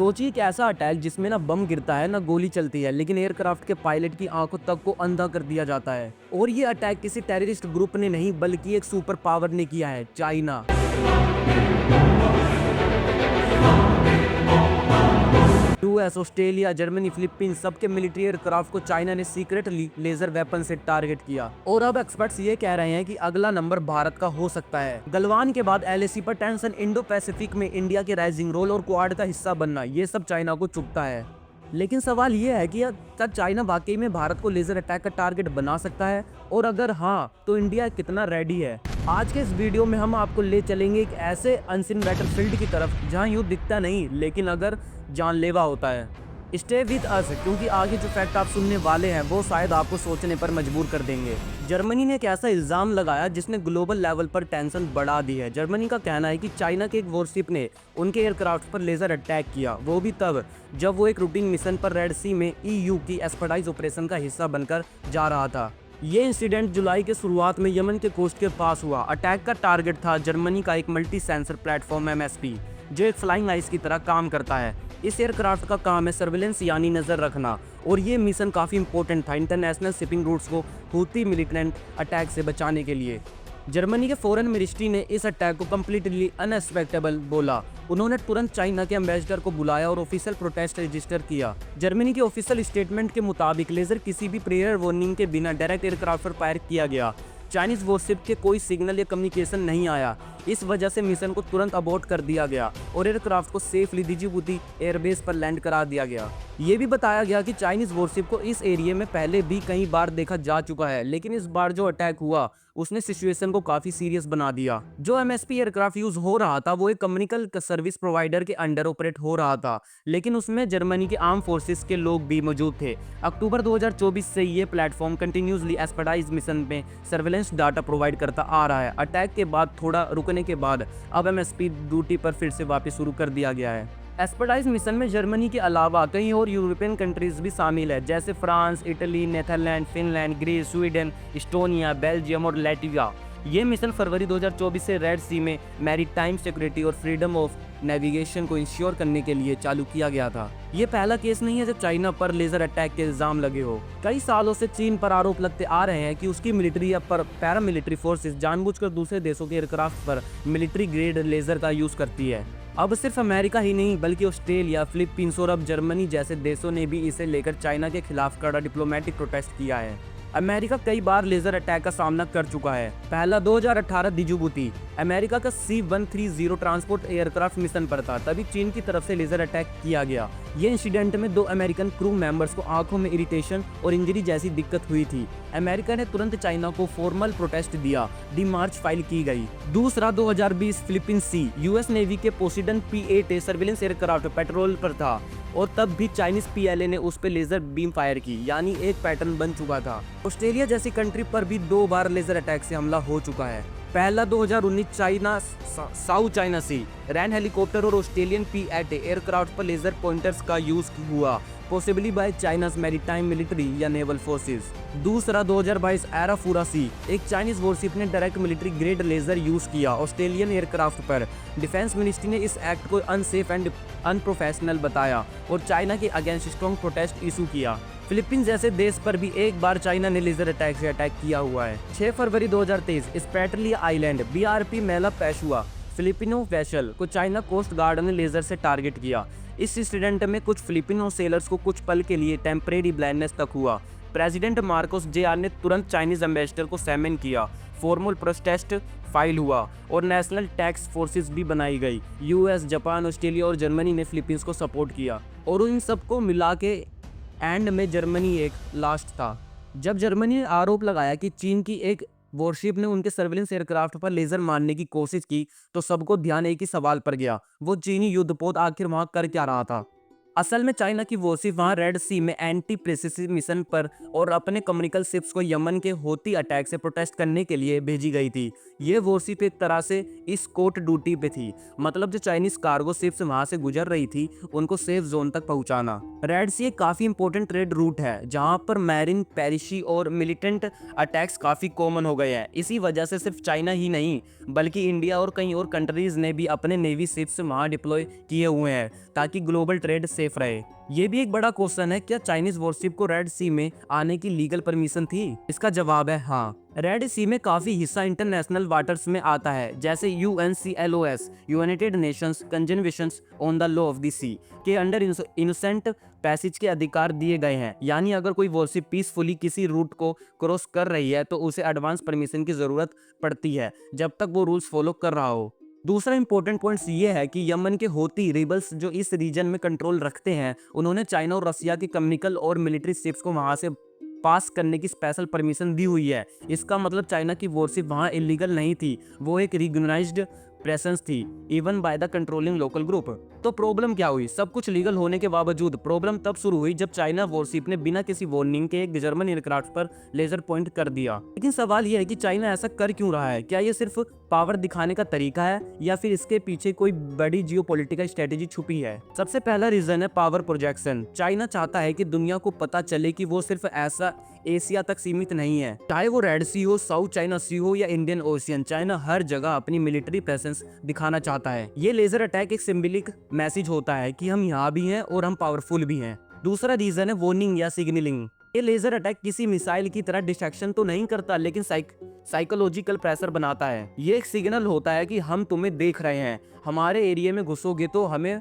सोचिए कि ऐसा अटैक जिसमें ना बम गिरता है ना गोली चलती है, लेकिन एयरक्राफ्ट के पायलट की आंखों तक को अंधा कर दिया जाता है। और ये अटैक किसी टेररिस्ट ग्रुप ने नहीं बल्कि एक सुपर पावर ने किया है, China. US, Australia, Germany, Philippines सबके मिलिट्री एयरक्राफ्ट को चाइना ने सीक्रेटली लेजर वेपन से टारगेट किया। और अब एक्सपर्ट्स ये कह रहे हैं कि अगला नंबर भारत का हो सकता है। गलवान के बाद एलएसी पर टेंशन, इंडो पैसिफिक में इंडिया के राइजिंग रोल और क्वाड का हिस्सा बनना, ये सब चाइना को चुभता है। लेकिन सवाल ये है कि क्या चाइना वाकई में भारत को लेजर अटैक का टारगेट बना सकता है, और अगर हाँ तो इंडिया कितना रेडी है। आज के इस वीडियो में हम आपको ले चलेंगे एक ऐसे अनसीन बैटलफील्ड की तरफ जहां युद्ध दिखता नहीं लेकिन अगर जानलेवा होता है। स्टे विद अस, क्योंकि आगे जो फैक्ट आप सुनने वाले हैं वो शायद आपको सोचने पर मजबूर कर देंगे। जर्मनी ने एक ऐसा इल्जाम लगाया जिसने ग्लोबल लेवल पर टेंशन बढ़ा दी है। जर्मनी का कहना है कि चाइना के एक वॉरशिप ने उनके एयरक्राफ्ट पर लेजर अटैक किया, वो भी तब जब वो एक रूटीन मिशन पर रेड सी में ईयू की एस्पर्टाइज ऑपरेशन का हिस्सा बनकर जा रहा था। ये इंसिडेंट जुलाई के शुरुआत में यमन के कोस्ट के पास हुआ। अटैक का टारगेट था जर्मनी का एक मल्टी सेंसर प्लेटफॉर्म एमएसपी, जो एक फ्लाइंग आइस की तरह काम करता है। इस एयरक्राफ्ट का काम है सर्विलेंस यानी नजर रखना, और ये मिशन काफी इंपॉर्टेंट था इंटरनेशनल शिपिंग रूट्स को हूती मिलिटेंट अटैक से बचाने के लिए। जर्मनी के फॉरेन मिनिस्ट्री ने इस अटैक को कम्प्लीटली अनएक्सपेक्टेबल बोला। उन्होंने तुरंत चाइना के एम्बेसडर को बुलाया और ऑफिशियल प्रोटेस्ट रजिस्टर किया। जर्मनी के ऑफिशियल स्टेटमेंट के मुताबिक लेजर किसी भी प्रेयर वार्निंग के बिना डायरेक्ट एयरक्राफ्ट पर फायर किया गया। चाइनीज वॉरशिप के कोई सिग्नल या कम्युनिकेशन नहीं आया। इस वजह से मिशन को तुरंत अबॉर्ट कर दिया गया और एयरक्राफ्ट को सेफली डिजिबूती एयरबेस पर लैंड करा दिया गया। ये भी बताया गया कि चाइनीज वॉरशिप को इस एरिया में पहले भी कई बार देखा जा चुका है, लेकिन इस बार जो अटैक हुआ उसने सिचुएशन को काफी सीरियस बना दिया। जो एमएसपी एयरक्राफ्ट यूज हो रहा था वो एक कम्युनिकल सर्विस प्रोवाइडर के अंडर ऑपरेट हो रहा था, लेकिन उसमें जर्मनी के आर्म फोर्सेस के लोग भी मौजूद थे। अक्टूबर 2024 से ये प्लेटफॉर्म कंटिन्यूसली एस्पर्टाइज मिशन में सर्वेलेंस डाटा प्रोवाइड करता आ रहा है। अटैक के बाद थोड़ा रुकने के बाद अब एमएसपी ड्यूटी पर फिर से वापस शुरू कर दिया गया है। एस्पर्टाइज मिशन में जर्मनी के अलावा कई और यूरोपियन कंट्रीज भी शामिल है, जैसे France, Italy, Netherland, Finland, Greece, Sweden, Estonia, Belgium और लैटविया। ये मिशन फरवरी 2024 से रेड सी में मैरीटाइम सिक्योरिटी और फ्रीडम ऑफ नेविगेशन को इंश्योर करने के लिए चालू किया गया था। ये पहला केस नहीं है जब चाइना पर लेजर अटैक के इल्जाम लगे हो। कई सालों से चीन पर आरोप लगते आ रहे हैं कि उसकी मिलिट्री या पैरामिलिट्री फोर्सेस जानबूझकर दूसरे देशों के एयरक्राफ्ट पर मिलिट्री ग्रेड लेजर का यूज करती है। अब सिर्फ अमेरिका ही नहीं बल्कि ऑस्ट्रेलिया, फिलीपींस और अब जर्मनी जैसे देशों ने भी इसे लेकर चाइना के खिलाफ कड़ा डिप्लोमेटिक प्रोटेस्ट किया है। अमेरिका कई बार लेजर अटैक का सामना कर चुका है। पहला 2018 डिजिबूती अमेरिका का C-130 ट्रांसपोर्ट एयरक्राफ्ट मिशन पर था, तभी चीन की तरफ से लेजर अटैक किया गया। ये इंसिडेंट में 2 अमेरिकन क्रू मेंबर्स को आंखों में इरिटेशन और इंजरी जैसी दिक्कत हुई थी। अमेरिका ने तुरंत चाइना को फॉर्मल प्रोटेस्ट दिया, डिमार्च फाइल की गई। दूसरा 2020 फिलीपींस सी यूएस नेवी के पोसिडन P-8 सर्विलेंस एयरक्राफ्ट पेट्रोल पर था और तब भी चाइनीज PLA ने उस पर लेजर बीम फायर की, यानी एक पैटर्न बन चुका था। ऑस्ट्रेलिया जैसी कंट्री पर भी 2 बार लेजर अटैक से हमला हो चुका है। पहला 2019 चाइना साउथ चाइना सी रैन हेलीकॉप्टर और ऑस्ट्रेलियन P-8 एयरक्राफ्ट पर लेजर पॉइंटर्स का यूज हुआ, possibly by China's maritime military या नेवल फोर्सेस। दूसरा 2022 एराफूरा सी एक चाइनीज वॉरशिप ने direct military grade laser use किया ऑस्ट्रेलियन एयरक्राफ्ट पर। डिफेंस मिनिस्ट्री ने इस एक्ट को अनसेफ एंड अनप्रोफेशनल बताया और चाइना के अगेंस्ट स्ट्रॉन्ग प्रोटेस्ट इशू किया। फिलीपींस जैसे देश पर भी एक बार चाइना ने लेजर अटैक से अटैक किया हुआ है। 6 फरवरी 2023 स्प्रेटलिया आइलैंड BRP मेला पेशुआ फिलिपिनो वेसल को चाइना कोस्ट गार्ड ने लेजर से टारगेट किया। इस इंसिडेंट में कुछ फिलिपिनो सेलर्स को कुछ पल के लिए टेम्परेरी ब्लाइंडनेस तक हुआ। प्रेसिडेंट मार्कोस JR ने तुरंत चाइनीज एम्बेसडर को सैमन किया, फॉर्मल प्रोटेस्ट फाइल हुआ और नेशनल टैक्स फोर्सेस भी बनाई गई। यूएस, जापान, ऑस्ट्रेलिया और जर्मनी ने फिलीपींस को सपोर्ट किया और इन सबको मिला के एंड में जर्मनी एक लास्ट था। जब जर्मनी ने आरोप लगाया कि चीन की एक वॉरशिप ने उनके सर्विलेंस एयरक्राफ्ट पर लेजर मारने की कोशिश की, तो सबको ध्यान एक ही सवाल पर गया, वो चीनी युद्धपोत आखिर वहां कर क्या रहा था। असल में चाइना की वॉरशिप वहां रेड सी में एंटी प्रेसिसिव मिशन पर और अपने कमर्शियल शिप्स को यमन के होती अटैक से प्रोटेस्ट करने के लिए भेजी गई थी। ये वॉरशिप एक तरह से इस कोर्ट ड्यूटी पे थी, मतलब जो चाइनीज कार्गो शिप्स वहां से गुजर रही थी उनको सेफ जोन तक पहुंचाना। रेड सी एक काफी इंपॉर्टेंट ट्रेड रूट है जहां पर मैरिन पैरिशी और मिलिटेंट अटैक्स काफी कॉमन हो गए हैं। इसी वजह से सिर्फ चाइना ही नहीं बल्कि इंडिया और कई और कंट्रीज ने भी अपने नेवी शिप्स वहां डिप्लॉय किए हुए हैं ताकि ग्लोबल ट्रेड सेफ रहे। ये भी एक बड़ा क्वेश्चन है, क्या चाइनीज वॉरशिप को रेड सी में आने की लीगल परमिशन थी? इसका जवाब है हाँ। रेड सी में काफी हिस्सा इंटरनेशनल वाटर्स में आता है, जैसे UNCLOS United Nations Convention on the law of the sea के अंडर इनोसेंट पैसेज के अधिकार दिए गए हैं। यानी अगर कोई वॉरशिप पीसफुली किसी रूट को क्रॉस कर रही है तो उसे एडवांस परमिशन की जरूरत पड़ती है जब तक वो रूल्स फॉलो कर रहा हो। दूसरा इंपॉर्टेंट पॉइंट ये है कि यमन के होती रिबल्स जो इस रीजन में कंट्रोल रखते हैं उन्होंने चाइना और रसिया की कम्युनिकल और मिलिट्री शिप्स को वहां से पास करने की स्पेशल परमिशन दी हुई है। इसका मतलब चाइना की वॉरशिप वहां इलीगल नहीं थी, वो एक रिकॉग्नाइज्ड प्रेजेंस थी even by the controlling local group. तो प्रॉब्लम क्या हुई? सब कुछ लीगल होने के बावजूद प्रॉब्लम तब शुरू हुई जब चाइना वॉरशिप ने बिना किसी वार्निंग के एक जर्मन एयरक्राफ्ट पर लेजर पॉइंट कर दिया। लेकिन सवाल यह है कि चाइना ऐसा कर क्यों रहा है? क्या ये सिर्फ पावर दिखाने का तरीका है या फिर इसके पीछे कोई बड़ी जियोपॉलिटिकल स्ट्रेटेजी छुपी है? सबसे पहला रीजन है पावर प्रोजेक्शन। चाइना चाहता है कि दुनिया को पता चले कि वो सिर्फ ऐसा एशिया तक सीमित नहीं है, चाहे वो रेड सी हो, साउथ चाइना सी हो या इंडियन ओशियन, चाइना हर जगह अपनी मिलिट्री प्रेजेंस दिखाना चाहता है। ये लेजर अटैक एक सिंबलिक मैसेज होता है कि हम यहाँ भी हैं और हम पावरफुल भी हैं। दूसरा रीजन है वार्निंग या सिग्नलिंग। ये लेजर अटैक किसी मिसाइल की तरह डिस्ट्रैक्शन तो नहीं करता लेकिन साइकोलॉजिकल प्रेशर बनाता है। ये एक सिग्नल होता है कि हम तुम्हें देख रहे हैं, हमारे एरिया में घुसोगे तो हमें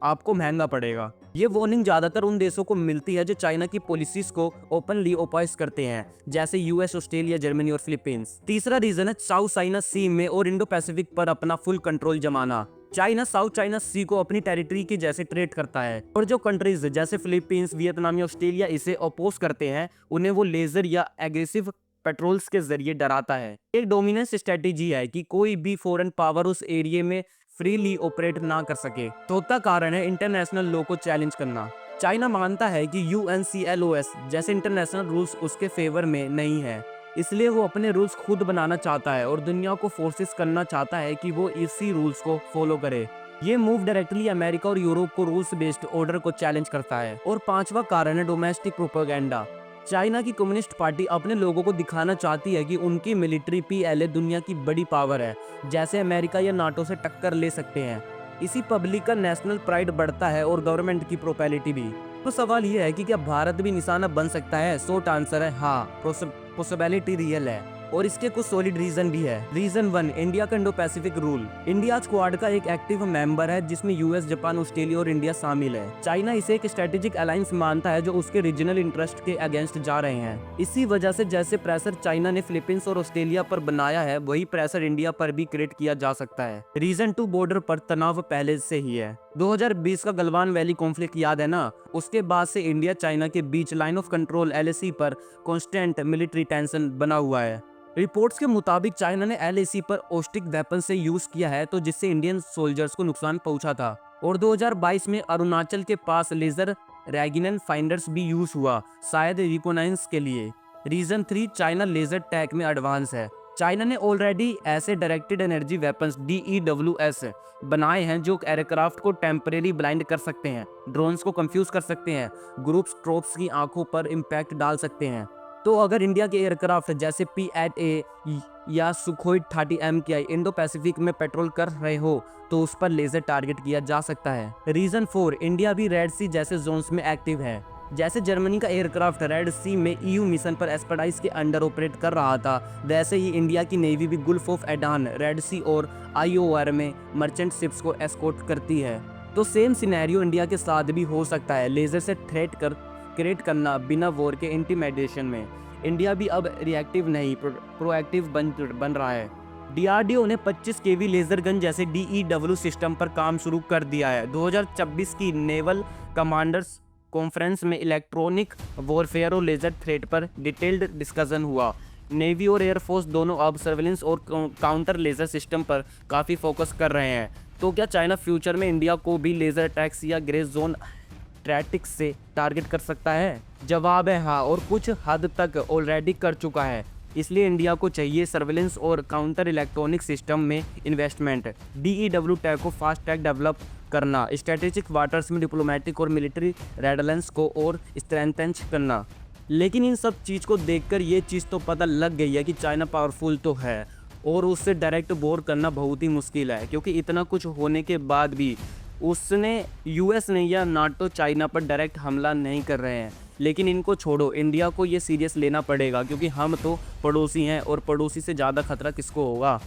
आपको महंगा पड़ेगा। ये वार्निंग ज्यादातर उन देशों को मिलती है जो चाइना की पॉलिसीज को ओपनली ओपोज करते हैं, जैसे यूएस, ऑस्ट्रेलिया, जर्मनी और फिलीपींस। तीसरा रीजन है साउथ चाइना सी में और इंडो पैसिफिक पर अपना फुल कंट्रोल जमाना। चाइना साउथ चाइना सी को अपनी टेरिटरी के जैसे ट्रीट करता है और जो कंट्रीज जैसे फिलीपींस, वियतनाम या ऑस्ट्रेलिया इसे अपोज करते हैं उन्हें वो लेजर या एग्रेसिव पेट्रोल्स के जरिए डराता है। एक डोमिनेंस स्ट्रेटेजी है कि कोई भी फॉरेन पावर उस एरिया में फ्रीली ऑपरेट ना कर सके। चौथा कारण है इंटरनेशनल लॉ को चैलेंज करना। चाइना मानता है कि UNCLOS जैसे इंटरनेशनल रूल्स उसके फेवर में नहीं है, इसलिए वो अपने रूल्स खुद बनाना चाहता है और दुनिया को फोर्सेस करना चाहता है कि वो इसी रूल्स को फॉलो करे। ये मूव डायरेक्टली अमेरिका और यूरोप को रूल्स बेस्ड ऑर्डर को चैलेंज करता है। और पांचवा कारण है डोमेस्टिक प्रोपेगेंडा। चाइना की कम्युनिस्ट पार्टी अपने लोगों को दिखाना चाहती है कि उनकी मिलिट्री PLA दुनिया की बड़ी पावर है, जैसे अमेरिका या नाटो से टक्कर ले सकते हैं। इसी पब्लिक का नेशनल प्राइड बढ़ता है और गवर्नमेंट की प्रोपेलिटी भी। तो सवाल ये है कि क्या भारत भी निशाना बन सकता है? शॉर्ट आंसर है हाँ, पॉसिबिलिटी रियल है और इसके कुछ सॉलिड रीजन भी है। रीजन 1, इंडिया का Indo Pacific rule. India quad का एक एक्टिव मेंबर है जिसमें US, जापान, ऑस्ट्रेलिया और इंडिया शामिल है। चाइना इसे एक स्ट्रेटेजिक अलायंस मानता है जो उसके रीजनल इंटरेस्ट के अगेंस्ट जा रहे हैं। इसी वजह से जैसे प्रेशर चाइना ने फिलीपींस और ऑस्ट्रेलिया पर बनाया है वही प्रेशर इंडिया पर भी क्रिएट किया जा सकता है। रीजन 2, बॉर्डर पर तनाव पहले से ही है। 2020 का गलवान वैली कॉन्फ्लिक्ट याद है ना? उसके बाद से इंडिया चाइना के बीच लाइन ऑफ कंट्रोल LAC पर कॉन्स्टेंट मिलिट्री टेंशन बना हुआ है। रिपोर्ट्स के मुताबिक चाइना ने LAC पर ऑस्टिक वेपन से यूज किया है तो जिससे इंडियन सोल्जर्स को नुकसान पहुंचा था। और 2022 में अरुणाचल के पास लेजर रैगिनन फाइंडर्स भी यूज हुआ, शायद रिकोनाइंस के लिए। रीजन 3, चाइना लेजर टैक में एडवांस है। चाइना ने ऑलरेडी ऐसे डायरेक्टेड एनर्जी वेपन्स DEWS बनाए हैं जो एयरक्राफ्ट को टेम्परेरी ब्लाइंड कर सकते हैं, ड्रोन्स को कंफ्यूज कर सकते हैं, ग्रुप्स ट्रोप्स की आंखों पर इम्पैक्ट डाल सकते हैं। तो अगर इंडिया के एयरक्राफ्ट जैसे P-8A या सुखोई 30 MKI इंडो पैसिफिक में पेट्रोल कर रहे हो तो उस पर लेजर टारगेट किया जा सकता है। रीजन 4, इंडिया भी रेड सी जैसे जोन्स में एक्टिव है। जैसे जर्मनी का एयरक्राफ्ट रेड सी में EU मिशन पर एस्पर्डाइज के अंडर ऑपरेट कर रहा था, वैसे ही इंडिया की नेवी भी गुल्फ ऑफ एडान, रेड सी और IOR में मर्चेंट शिप्स को एस्कॉर्ट करती है। तो सेम सिनेरियो इंडिया के साथ भी हो सकता है, लेजर से थ्रेट क्रिएट करना बिना वॉर के इंटिमिडेशन में। इंडिया भी अब रिएक्टिव नहीं प्रोएक्टिव बन रहा है। DRDO ने 25 kV लेजर गन जैसे DEW सिस्टम पर काम शुरू कर दिया है। 2026 की नेवल कमांडर्स कॉन्फ्रेंस में इलेक्ट्रॉनिक वॉरफेयर और लेजर थ्रेट पर डिटेल्ड डिस्कशन हुआ। नेवी और एयरफोर्स दोनों अब सर्वेलेंस और काउंटर लेजर सिस्टम पर काफ़ी फोकस कर रहे हैं। तो क्या चाइना फ्यूचर में इंडिया को भी लेजर अटैक्स या ग्रे जोन स्ट्रैटिक्स से टारगेट कर सकता है? जवाब है हाँ, और कुछ हद तक ऑलरेडी कर चुका है। इसलिए इंडिया को चाहिए सर्विलेंस और काउंटर इलेक्ट्रॉनिक सिस्टम में इन्वेस्टमेंट, DEW टैग को फास्ट टैग डेवलप करना, स्ट्रेटेजिक वाटर्स में डिप्लोमेटिक और मिलिट्री रेडलेंस को और स्ट्रेंथन करना। लेकिन इन सब चीज़ को देखकर ये चीज़ तो पता लग गई है कि चाइना पावरफुल तो है और उससे डायरेक्ट वॉर करना बहुत ही मुश्किल है, क्योंकि इतना कुछ होने के बाद भी उसने US ने या नाटो चाइना पर डायरेक्ट हमला नहीं कर रहे हैं। लेकिन इनको छोड़ो, इंडिया को ये सीरियस लेना पड़ेगा, क्योंकि हम तो पड़ोसी हैं और पड़ोसी से ज़्यादा खतरा किसको होगा।